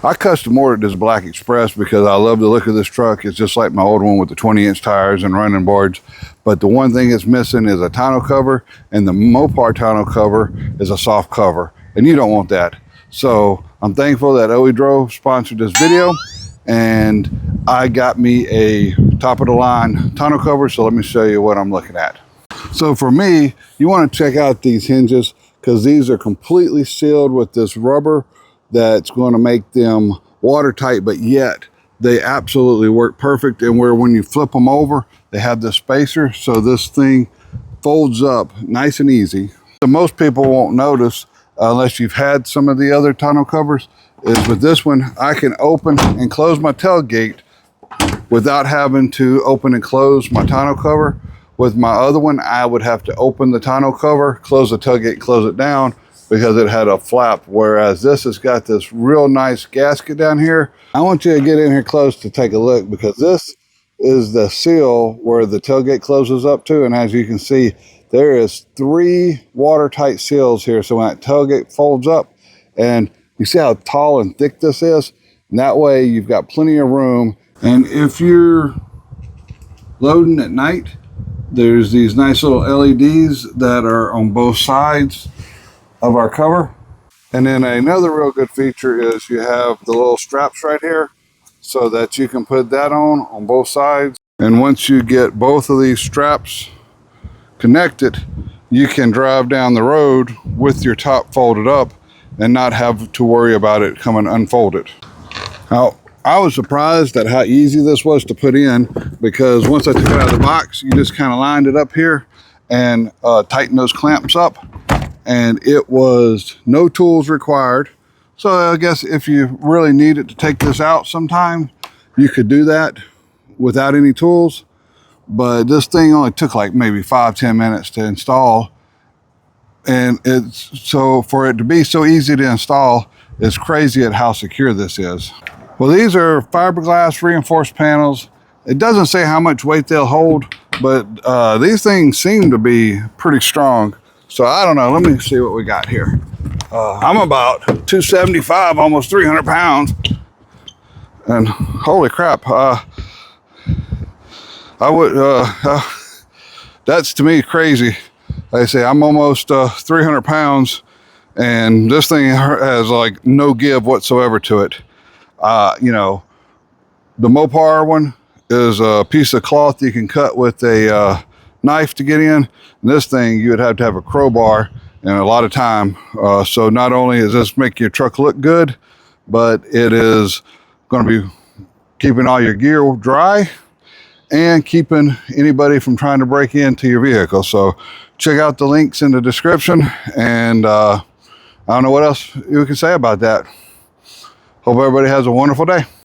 I custom ordered this Black Express because I love the look of this truck. It's just like my old one with the 20-inch tires and running boards. But the one thing it's missing is a tonneau cover, and the Mopar tonneau cover is a soft cover, and you don't want that. So I'm thankful that Oedro sponsored this video, and I got me a top of the line tonneau cover. So let me show you what I'm looking at. So for me, you want to check out these hinges because these are completely sealed with this rubber that's going to make them watertight, but yet they absolutely work perfect. And where when you flip them over, they have this spacer, so this thing folds up nice and easy. So most people won't notice unless you've had some of the other tonneau covers, is with this one, I can open and close my tailgate without having to open and close my tonneau cover. With my other one, I would have to open the tonneau cover, close the tailgate, close it down, because it had a flap, whereas this has got this real nice gasket down here. I want you to get in here close to take a look, because this is the seal where the tailgate closes up to, and as you can see, there is 3 watertight seals here. So when that tailgate folds up, and you see how tall and thick this is, and that way you've got plenty of room. And if you're loading at night, there's these nice little LEDs that are on both sides of our cover. And then another real good feature is you have the little straps right here so that you can put that on both sides. And once you get both of these straps connected, you can drive down the road with your top folded up and not have to worry about it coming unfolded. Now, I was surprised at how easy this was to put in, because once I took it out of the box, you just kind of lined it up here and tightened those clamps up. And it was no tools required. So I guess if you really needed to take this out sometime, you could do that without any tools. But this thing only took like maybe 5-10 minutes to install. And it's so, for it to be so easy to install, it's crazy at how secure this is. Well, these are fiberglass reinforced panels. It doesn't say how much weight they'll hold, but these things seem to be pretty strong. So I don't know, let me see what we got here. I'm about 275, almost 300 pounds. And holy crap, I would, that's to me crazy. Like I say, I'm almost 300 pounds, and this thing has like no give whatsoever to it. You know, the Mopar one is a piece of cloth you can cut with a knife to get in. And this thing, you would have to have a crowbar and a lot of time. So not only does this make your truck look good, but it is going to be keeping all your gear dry and keeping anybody from trying to break into your vehicle. So check out the links in the description, and I don't know what else you can say about that. Hope everybody has a wonderful day.